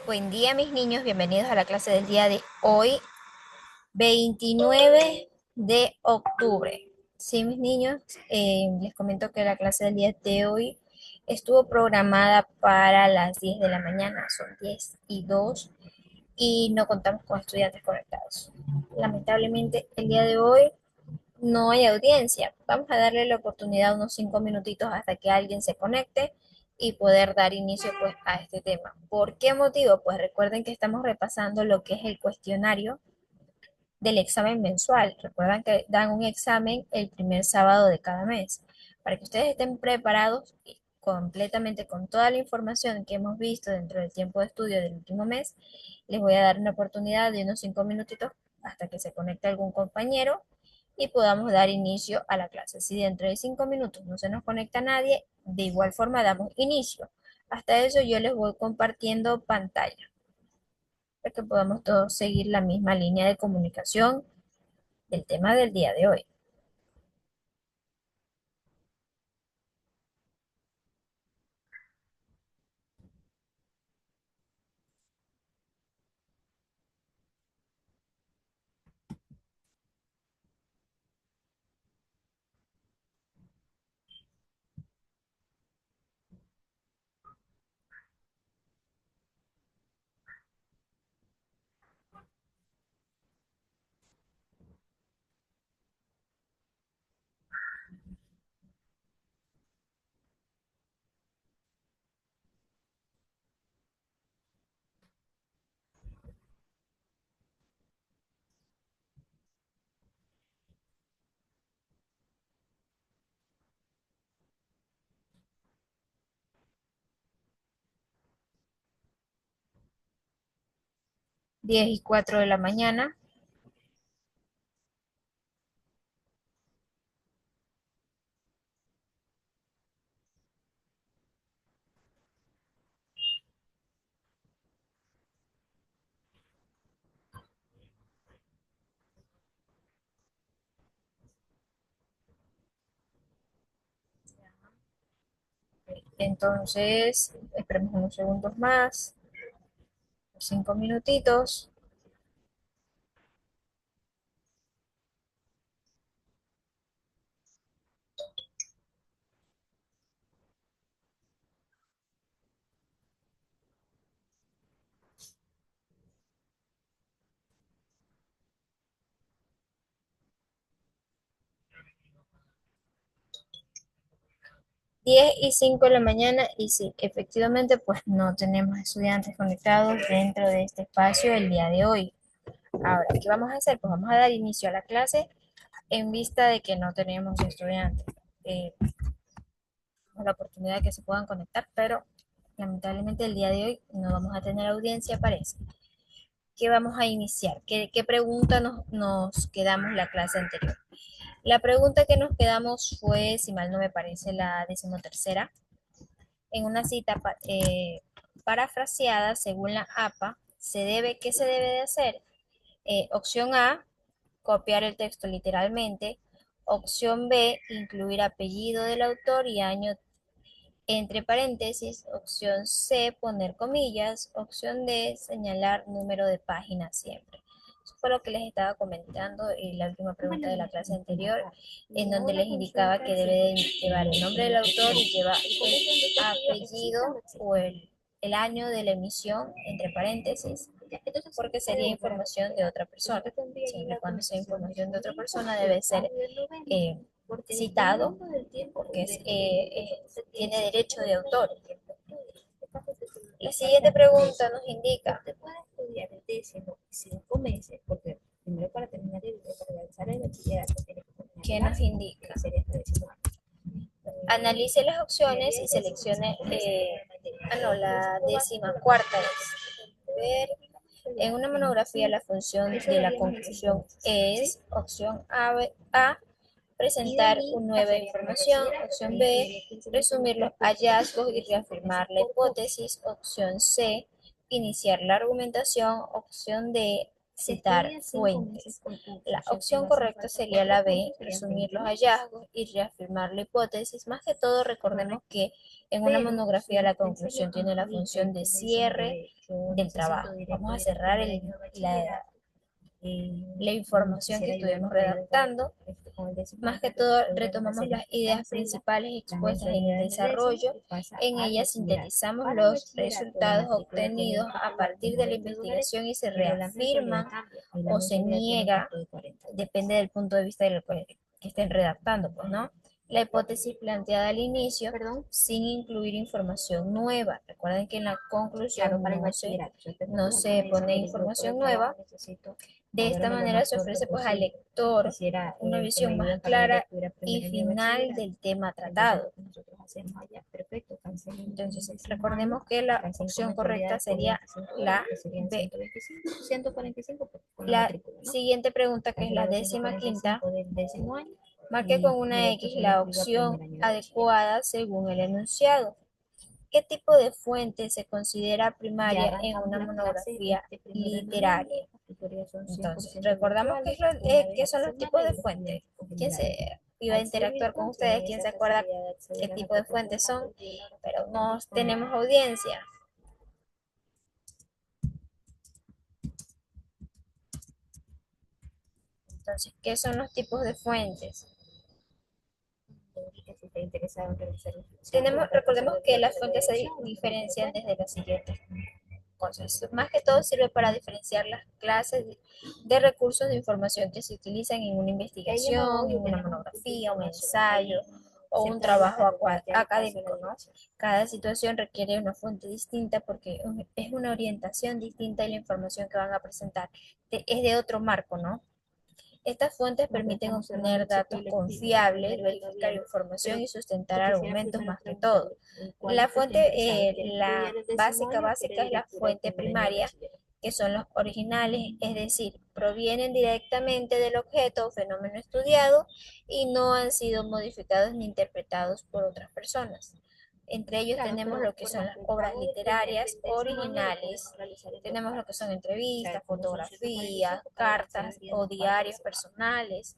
Buen día, mis niños. Bienvenidos a la clase del día de hoy, 29 de octubre. Sí, mis niños, les comento que la clase del día de hoy estuvo programada para las 10 de la mañana, son 10:02, y no contamos con estudiantes conectados. Lamentablemente, el día de hoy no hay audiencia. Vamos a darle la oportunidad unos 5 minutitos hasta que alguien se conecte y poder dar inicio pues a este tema. ¿Por qué motivo? Pues recuerden que estamos repasando lo que es el cuestionario del examen mensual. Recuerdan que dan un examen el primer sábado de cada mes. Para que ustedes estén preparados y completamente con toda la información que hemos visto dentro del tiempo de estudio del último mes, les voy a dar una oportunidad de unos 5 minutitos hasta que se conecte algún compañero y podamos dar inicio a la clase. Si dentro de 5 minutos no se nos conecta nadie, de igual forma damos inicio. Hasta eso yo les voy compartiendo pantalla para que podamos todos seguir la misma línea de comunicación del tema del día de hoy. 10:04 de la mañana. Entonces, esperemos unos segundos más, 5 minutitos. 10:05 de la mañana y sí, efectivamente, pues no tenemos estudiantes conectados dentro de este espacio el día de hoy. Ahora, ¿qué vamos a hacer? Pues vamos a dar inicio a la clase en vista de que no tenemos estudiantes. La oportunidad de que se puedan conectar, pero lamentablemente el día de hoy no vamos a tener audiencia, parece. ¿Qué vamos a iniciar? ¿Qué pregunta nos quedamos la clase anterior? La pregunta que nos quedamos fue, si mal no me parece, la 13ª, en una cita parafraseada según la APA, ¿qué se debe de hacer? Opción A, copiar el texto literalmente. Opción B, incluir apellido del autor y año entre paréntesis. Opción C, poner comillas. Opción D, señalar número de página siempre. Eso fue lo que les estaba comentando en la última pregunta de la clase anterior, en donde les indicaba que debe de llevar el nombre del autor y lleva el apellido o el año de la emisión entre paréntesis, porque sería información de otra persona. Siempre y cuando sea información de otra persona debe ser eh, citado, porque tiene derecho de autor. La siguiente pregunta nos indica, ¿usted puede estudiar el décimo y 5 meses? Porque primero para terminar para realizar el bachillerato tiene que terminar. ¿Qué nos indica? Sería hasta décimo año. Analice las opciones y seleccione, no, la 14ª es, ver, en una monografía la función de la conclusión es, opción A, presentar una nueva información. Opción B, resumir los hallazgos y reafirmar la hipótesis. Opción C, iniciar la argumentación. Opción D, citar fuentes. La opción correcta sería la B, resumir los hallazgos y reafirmar la hipótesis. Más que todo, recordemos que en una monografía la conclusión tiene la función de cierre del trabajo. Vamos a cerrar la información que estuvimos redactando. Más que todo, retomamos las ideas principales expuestas en el desarrollo. En ellas sintetizamos los resultados obtenidos a partir de la investigación y se reafirman o se niega, depende del punto de vista del que estén redactando, pues, ¿no? La hipótesis planteada al inicio, sin incluir información nueva. Recuerden que en la conclusión no se pone información nueva. De esta manera se ofrece pues al lector una visión más clara y final del tema tratado. Entonces, recordemos que la opción correcta sería la B. La siguiente pregunta, que es la 15ª, marque con una X la opción adecuada según el enunciado. ¿Qué tipo de fuente se considera primaria en una monografía literaria? Entonces, recordamos qué son los tipos de fuentes. ¿Quién se iba a interactuar con ustedes? ¿Quién se acuerda qué tipo de fuentes son? Pero no tenemos audiencia. Entonces, ¿qué son los tipos de fuentes? Recordemos que las fuentes se diferencian desde las siguientes cosas. Más que todo sirve para diferenciar las clases de recursos de información que se utilizan en una investigación, en una monografía, un ensayo o un trabajo académico, ¿no? Cada situación requiere una fuente distinta porque es una orientación distinta de la información que van a presentar. Es de otro marco, ¿no? Estas fuentes permiten obtener datos confiables, verificar información y sustentar argumentos más que todo. La fuente, la básica es la fuente primaria, que son los originales, es decir, provienen directamente del objeto o fenómeno estudiado y no han sido modificados ni interpretados por otras personas. Entre ellos tenemos lo que son las obras literarias originales, tenemos lo que son entrevistas, fotografías, cartas o diarios personales,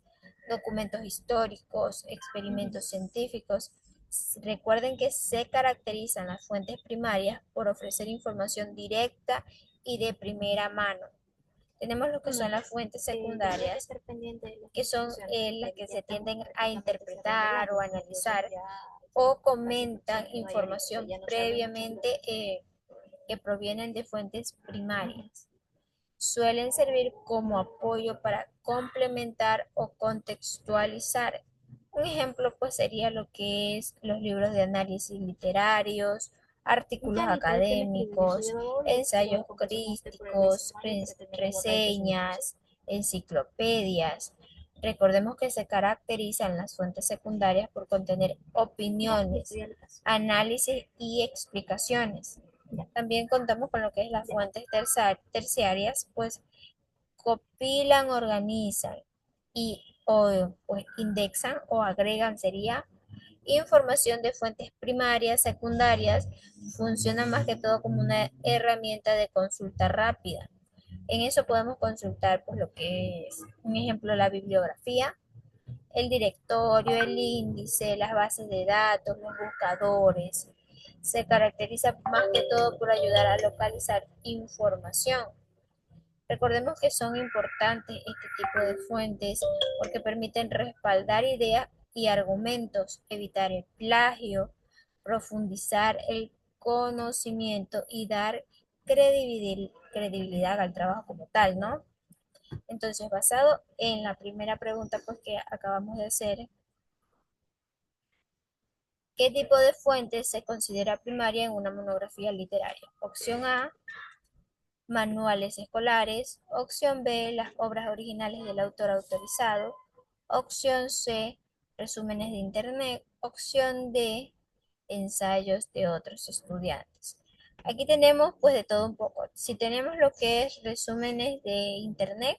documentos históricos, experimentos científicos. Recuerden que se caracterizan las fuentes primarias por ofrecer información directa y de primera mano. Tenemos lo que son las fuentes secundarias, que son las que se tienden a interpretar o analizar o comentan información previamente que provienen de fuentes primarias. Suelen servir como apoyo para complementar o contextualizar. Un ejemplo pues sería lo que es los libros de análisis literarios, artículos académicos, ensayos críticos, reseñas, enciclopedias. Recordemos que se caracterizan las fuentes secundarias por contener opiniones, análisis y explicaciones. También contamos con lo que es las fuentes terciarias, pues copilan, organizan y o pues indexan o agregan, sería información de fuentes primarias, secundarias, funciona más que todo como una herramienta de consulta rápida. En eso podemos consultar pues lo que es, un ejemplo, la bibliografía, el directorio, el índice, las bases de datos, los buscadores. Se caracteriza más que todo por ayudar a localizar información. Recordemos que son importantes este tipo de fuentes porque permiten respaldar ideas y argumentos, evitar el plagio, profundizar el conocimiento y dar credibilidad al trabajo como tal, ¿no? Entonces, basado en la primera pregunta pues, que acabamos de hacer, ¿qué tipo de fuente se considera primaria en una monografía literaria? Opción A, manuales escolares. Opción B, las obras originales del autor autorizado. Opción C, resúmenes de internet. Opción D, ensayos de otros estudiantes. Aquí tenemos pues de todo un poco. Si tenemos lo que es resúmenes de internet,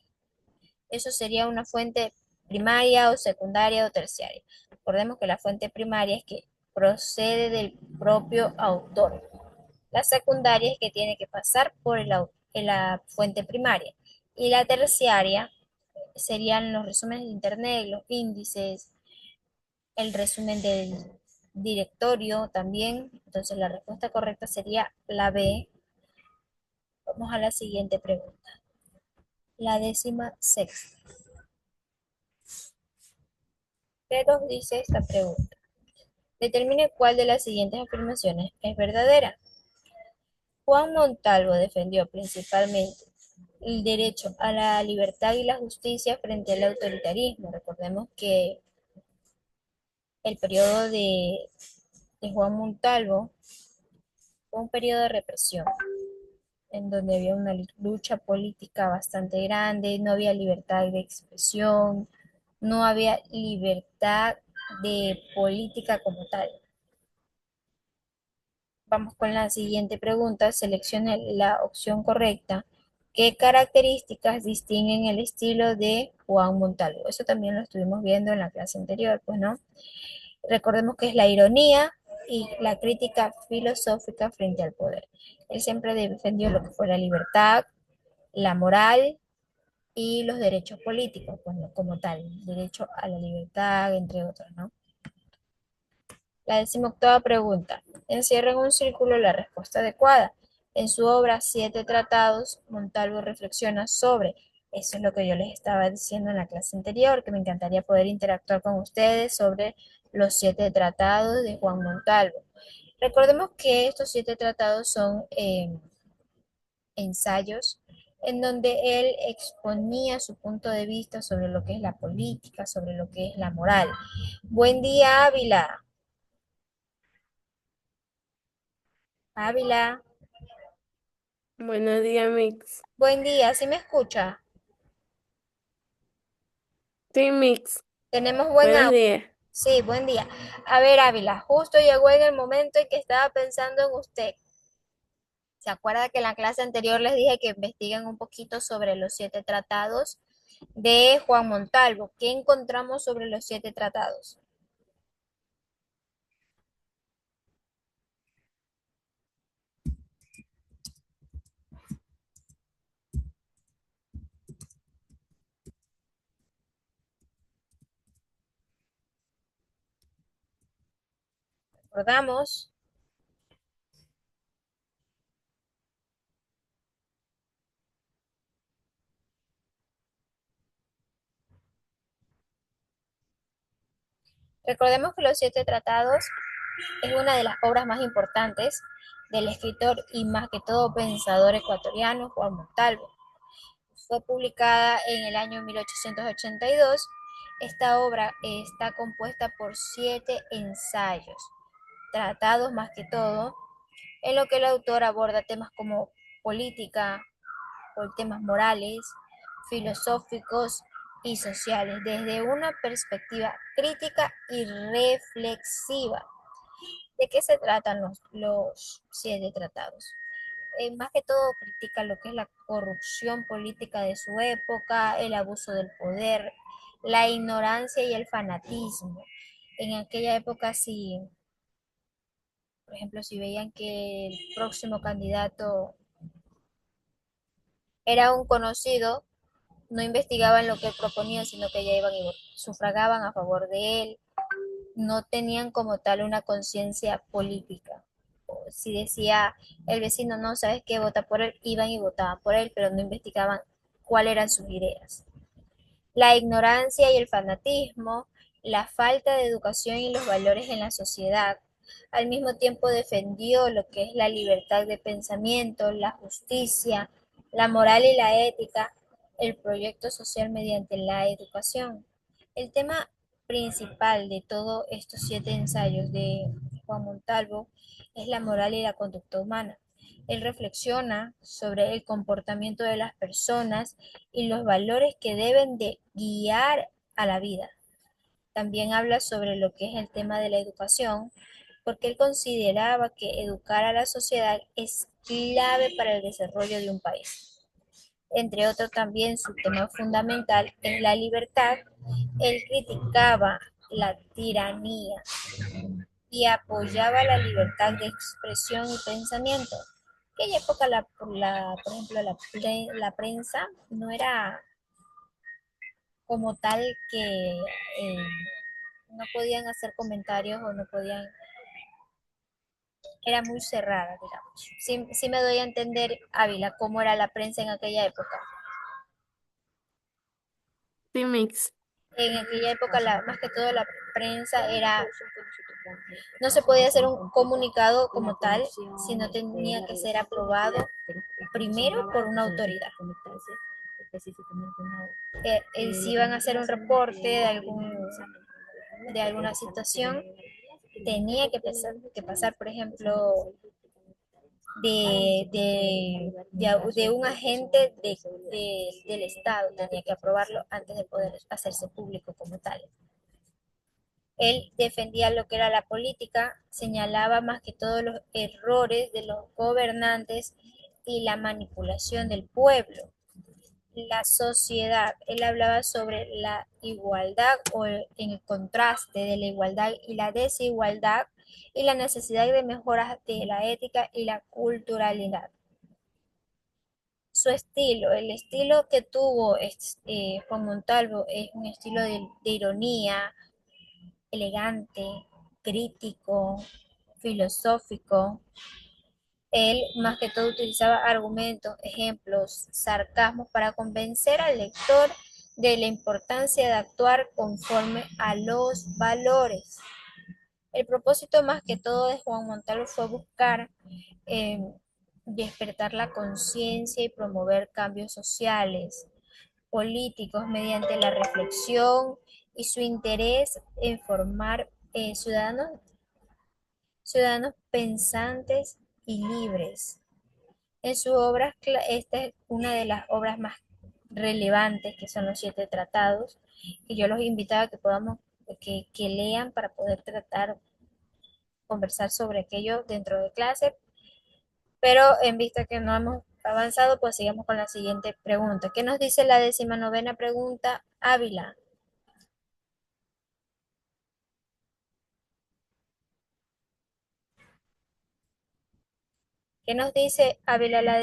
eso sería una fuente primaria o secundaria o terciaria. Recordemos que la fuente primaria es que procede del propio autor. La secundaria es que tiene que pasar por la fuente primaria. Y la terciaria serían los resúmenes de internet, los índices, el resumen del directorio también. Entonces la respuesta correcta sería la B. Vamos a la siguiente pregunta. La 16ª. ¿Qué nos dice esta pregunta? Determine cuál de las siguientes afirmaciones es verdadera. Juan Montalvo defendió principalmente el derecho a la libertad y la justicia frente al autoritarismo. Recordemos que el periodo de Juan Montalvo fue un periodo de represión, en donde había una lucha política bastante grande, no había libertad de expresión, no había libertad de política como tal. Vamos con la siguiente pregunta. Seleccione la opción correcta. ¿Qué características distinguen el estilo de Juan Montalvo? Eso también lo estuvimos viendo en la clase anterior, pues, ¿no? Recordemos que es la ironía y la crítica filosófica frente al poder. Él siempre defendió lo que fue la libertad, la moral y los derechos políticos, pues, ¿no? Como tal, derecho a la libertad, entre otros, ¿no? La 18ª pregunta. Encierra en un círculo la respuesta adecuada. En su obra Siete Tratados, Montalvo reflexiona sobre, eso es lo que yo les estaba diciendo en la clase anterior, que me encantaría poder interactuar con ustedes sobre los siete tratados de Juan Montalvo. Recordemos que estos siete tratados son ensayos en donde él exponía su punto de vista sobre lo que es la política, sobre lo que es la moral. Buen día, Ávila. Ávila. Buenos días, Mix. Buen día, ¿sí me escucha? Sí, Mix. Tenemos buen Buenos audio. días. Sí, buen día. A ver, Ávila, justo llegó en el momento en que estaba pensando en usted. ¿Se acuerda que en la clase anterior les dije que investiguen un poquito sobre los siete tratados de Juan Montalvo? ¿Qué encontramos sobre los siete tratados? Recordamos, recordemos que los siete tratados es una de las obras más importantes del escritor y más que todo pensador ecuatoriano Juan Montalvo. Fue publicada en el año 1882. Esta obra está compuesta por siete ensayos, tratados más que todo, en lo que el autor aborda temas como política, o temas morales, filosóficos y sociales, desde una perspectiva crítica y reflexiva. ¿De qué se tratan los siete tratados? Más que todo critica lo que es la corrupción política de su época, el abuso del poder, la ignorancia y el fanatismo. En aquella época, si, por ejemplo, si veían que el próximo candidato era un conocido, no investigaban lo que él proponía, sino que ya iban y sufragaban a favor de él, no tenían como tal una conciencia política. Si decía el vecino, no, sabes qué, vota por él, iban y votaban por él, pero no investigaban cuáles eran sus ideas. La ignorancia y el fanatismo, la falta de educación y los valores en la sociedad. Al mismo tiempo defendió lo que es la libertad de pensamiento, la justicia, la moral y la ética, el proyecto social mediante la educación. El tema principal de todos estos siete ensayos de Juan Montalvo es la moral y la conducta humana. Él reflexiona sobre el comportamiento de las personas y los valores que deben de guiar a la vida. También habla sobre lo que es el tema de la educación, porque él consideraba que educar a la sociedad es clave para el desarrollo de un país. Entre otros, también su tema fundamental es la libertad. Él criticaba la tiranía y apoyaba la libertad de expresión y pensamiento. aquella época, por ejemplo, la prensa no era como tal que no podían hacer comentarios o no podían, era muy cerrada, digamos. Sí, sí me doy a entender, Ávila, cómo era la prensa en aquella época. Sí, Mix. En aquella época, más que todo, la prensa era, no se podía hacer un comunicado como tal, sino tenía que ser aprobado primero por una autoridad. Si iban a hacer un reporte de alguna situación, tenía que pasar, por ejemplo, de un agente del Estado, tenía que aprobarlo antes de poder hacerse público como tal. Él defendía lo que era la política, señalaba más que todos los errores de los gobernantes y la manipulación del pueblo. La sociedad, él hablaba sobre la igualdad o en el contraste de la igualdad y la desigualdad y la necesidad de mejoras de la ética y la culturalidad. Su estilo, el estilo que tuvo Juan Montalvo es un estilo de ironía, elegante, crítico, filosófico. Él más que todo utilizaba argumentos, ejemplos, sarcasmos para convencer al lector de la importancia de actuar conforme a los valores. El propósito más que todo de Juan Montalvo fue buscar eh, despertar la conciencia y promover cambios sociales, políticos mediante la reflexión y su interés en formar ciudadanos pensantes y libres. En su obra, esta es una de las obras más relevantes, que son los siete tratados, y yo los invitaba a que podamos, que lean para poder tratar, conversar sobre aquello dentro de clase, pero en vista que no hemos avanzado, pues sigamos con la siguiente pregunta. ¿Qué nos dice la 19ª pregunta, Ávila? ¿Qué nos dice Ávila la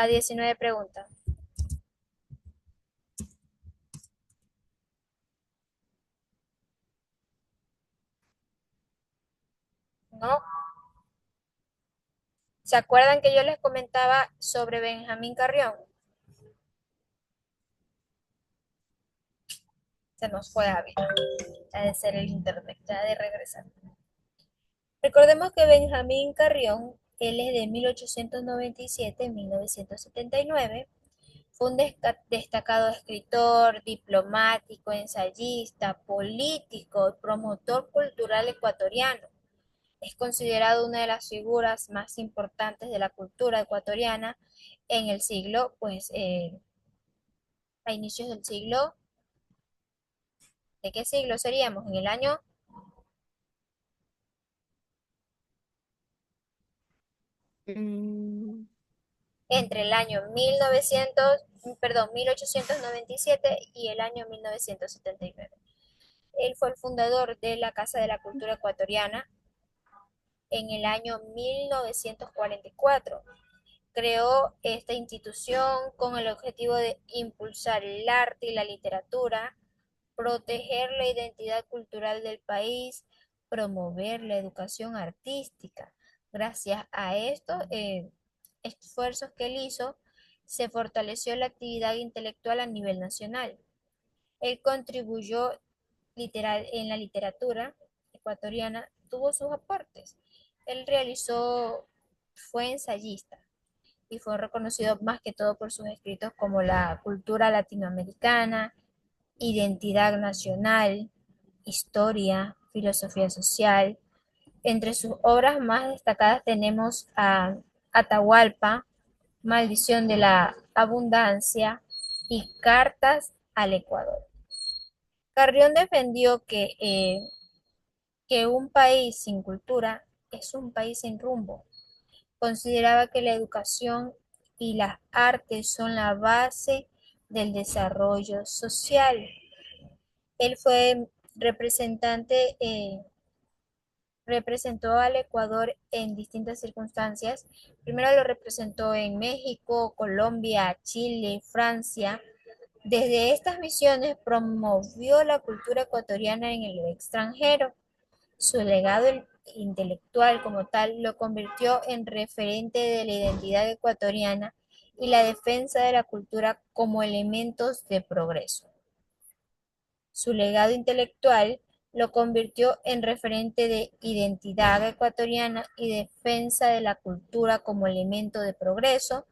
19 pregunta? ¿No? ¿Se acuerdan que yo les comentaba sobre Benjamín Carrión? Se nos fue Ávila. Ha de ser el internet, ya de regresar. Recordemos que Benjamín Carrión, él es de 1897 a 1979, fue un destacado escritor, diplomático, ensayista, político y promotor cultural ecuatoriano. Es considerado una de las figuras más importantes de la cultura ecuatoriana en el siglo, pues a inicios del siglo, ¿de qué siglo seríamos? En el año Mm, entre el año 1900, perdón, 1897 y el año 1979. Él fue el fundador de la Casa de la Cultura Ecuatoriana en el año 1944. Creó esta institución con el objetivo de impulsar el arte y la literatura, proteger la identidad cultural del país, promover la educación artística. Gracias a estos esfuerzos que él hizo, se fortaleció la actividad intelectual a nivel nacional. Él contribuyó en la literatura ecuatoriana, tuvo sus aportes. Él fue ensayista y fue reconocido más que todo por sus escritos como La cultura latinoamericana, Identidad nacional, Historia, Filosofía social. Entre sus obras más destacadas tenemos a Atahualpa, Maldición de la Abundancia y Cartas al Ecuador. Carrión defendió que un país sin cultura es un país sin rumbo. Consideraba que la educación y las artes son la base del desarrollo social. Él fue representante representó al Ecuador en distintas circunstancias. Primero lo representó en México, Colombia, Chile, Francia. Desde estas misiones promovió la cultura ecuatoriana en el extranjero. Su legado intelectual como tal lo convirtió en referente de la identidad ecuatoriana y la defensa de la cultura como elementos de progreso. Su legado intelectual lo convirtió en referente de identidad ecuatoriana y defensa de la cultura como elemento de progreso,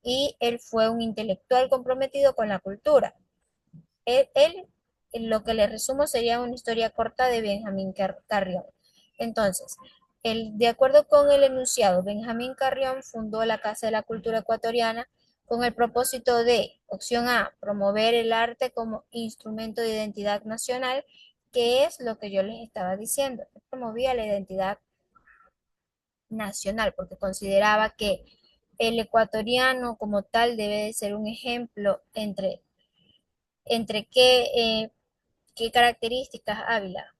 y él fue un intelectual comprometido con la cultura. Él, en lo que le resumo sería una historia corta de Benjamín Carrión. Entonces, de acuerdo con el enunciado, Benjamín Carrión fundó la Casa de la Cultura Ecuatoriana con el propósito de, opción A, promover el arte como instrumento de identidad nacional, que es lo que yo les estaba diciendo. Promovía la identidad nacional porque consideraba que el ecuatoriano como tal debe de ser un ejemplo entre qué características, Ávila.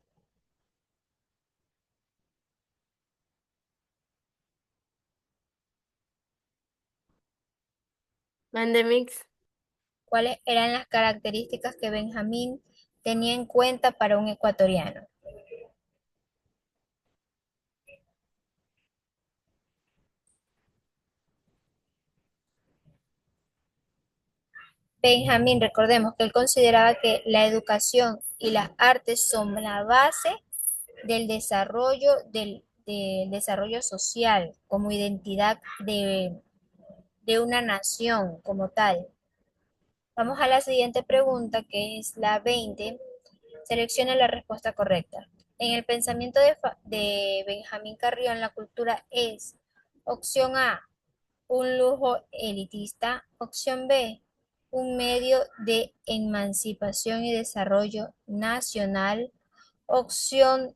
Mande Mix. ¿Cuáles eran las características que Benjamín tenía en cuenta para un ecuatoriano? Benjamín, recordemos que él consideraba que la educación y las artes son la base del desarrollo social como identidad de una nación como tal. Vamos a la siguiente pregunta, que es la 20. Selecciona la respuesta correcta. En el pensamiento de Benjamín Carrión, la cultura es: opción A, un lujo elitista; opción B, un medio de emancipación y desarrollo nacional; opción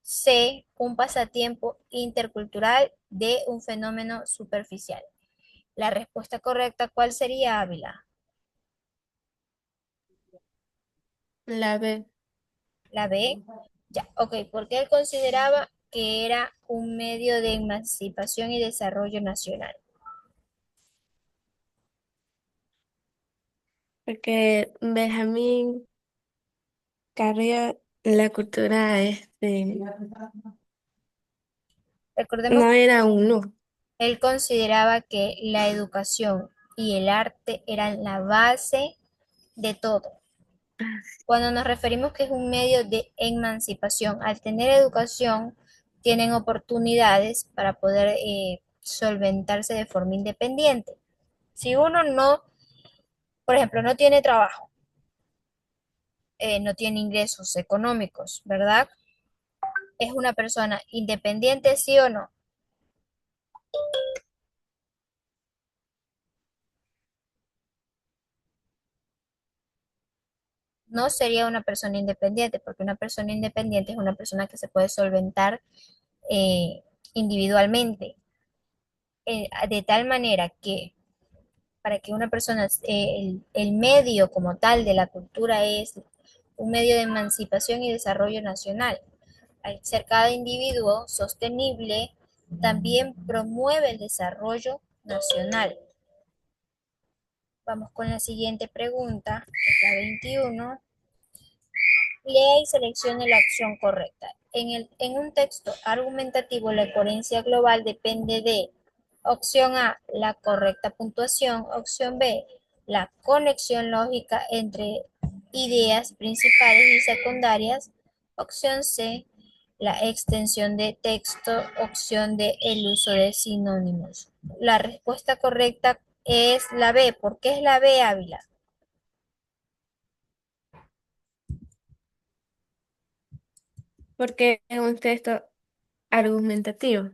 C, un pasatiempo intercultural; de un fenómeno superficial. La respuesta correcta, ¿cuál sería, Ávila? La B. La B. Ya, ok, porque él consideraba que era un medio de emancipación y desarrollo nacional. Porque Benjamín Carrió la cultura Recordemos no que era uno. él consideraba que la educación y el arte eran la base de todo. Cuando nos referimos que es un medio de emancipación, al tener educación, tienen oportunidades para poder solventarse de forma independiente. Si uno no, por ejemplo, no tiene trabajo, no tiene ingresos económicos, ¿verdad? Es una persona independiente, sí o no. No sería una persona independiente, porque una persona independiente es una persona que se puede solventar eh, individualmente, de tal manera que para que una persona, el medio como tal de la cultura es un medio de emancipación y desarrollo nacional. Al ser cada individuo sostenible, también promueve el desarrollo nacional. Vamos con la siguiente pregunta, que es la 21. Lea y seleccione la opción correcta. En un texto argumentativo, la coherencia global depende de: opción A, la correcta puntuación; opción B, la conexión lógica entre ideas principales y secundarias; opción C, la extensión de texto; opción D, el uso de sinónimos. La respuesta correcta es la B. ¿Por qué es la B, Ávila? Porque es un texto argumentativo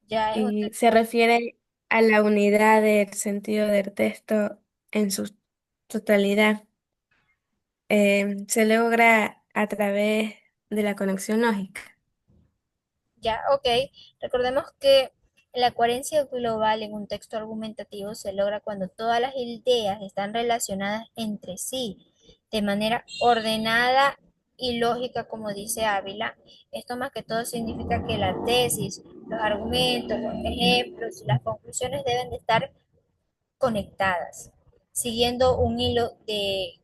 Ya es un y se texto. refiere a la unidad del sentido del texto en su totalidad. Se logra a través de la conexión lógica. Ya, ok. Recordemos que la coherencia global en un texto argumentativo se logra cuando todas las ideas están relacionadas entre sí de manera ordenada y lógica, como dice Ávila. Esto más que todo significa que la tesis, los argumentos, los ejemplos y las conclusiones deben de estar conectadas, siguiendo un hilo de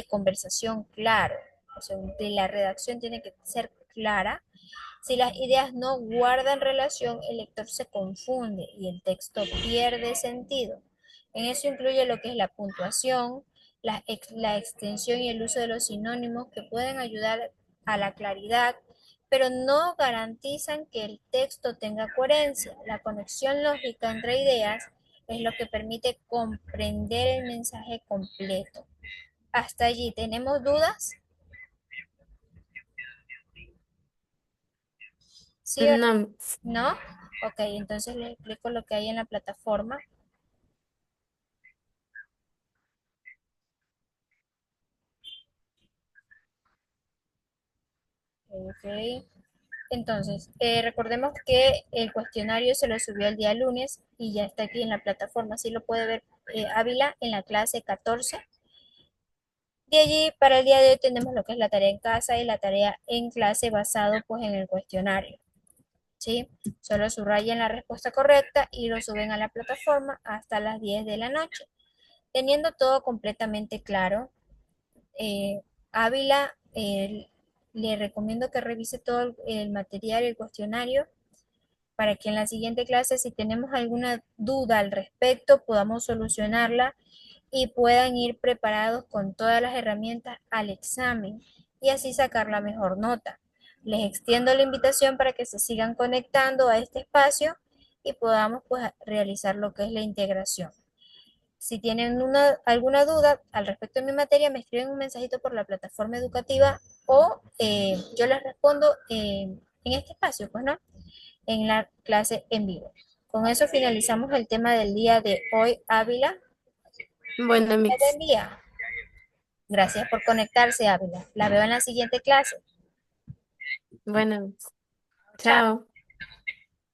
conversación claro. O sea, de la redacción tiene que ser clara. Si las ideas no guardan relación, el lector se confunde y el texto pierde sentido. En eso incluye lo que es la puntuación, la extensión y el uso de los sinónimos que pueden ayudar a la claridad, pero no garantizan que el texto tenga coherencia. La conexión lógica entre ideas es lo que permite comprender el mensaje completo. Hasta allí, ¿tenemos dudas? ¿Sí o No, no? Ok, entonces les explico lo que hay en la plataforma. Ok. Entonces, recordemos que el cuestionario se lo subió el día lunes y ya está aquí en la plataforma. Así lo puede ver Ávila en la clase 14. De allí, para el día de hoy tenemos lo que es la tarea en casa y la tarea en clase basado pues en el cuestionario. ¿Sí? Solo subrayan la respuesta correcta y lo suben a la plataforma hasta las 10 de la noche. Teniendo todo completamente claro, Ávila, le recomiendo que revise todo el material, el cuestionario, para que en la siguiente clase, si tenemos alguna duda al respecto, podamos solucionarla y puedan ir preparados con todas las herramientas al examen y así sacar la mejor nota. Les extiendo la invitación para que se sigan conectando a este espacio y podamos pues realizar lo que es la integración. Si tienen alguna duda al respecto de mi materia, me escriben un mensajito por la plataforma educativa o yo les respondo en este espacio, pues no, en la clase en vivo. Con eso finalizamos el tema del día de hoy, Ávila. bueno, Buen Mix. día. Gracias por conectarse, Ávila. La veo en la siguiente clase. Bueno, Chao. chao.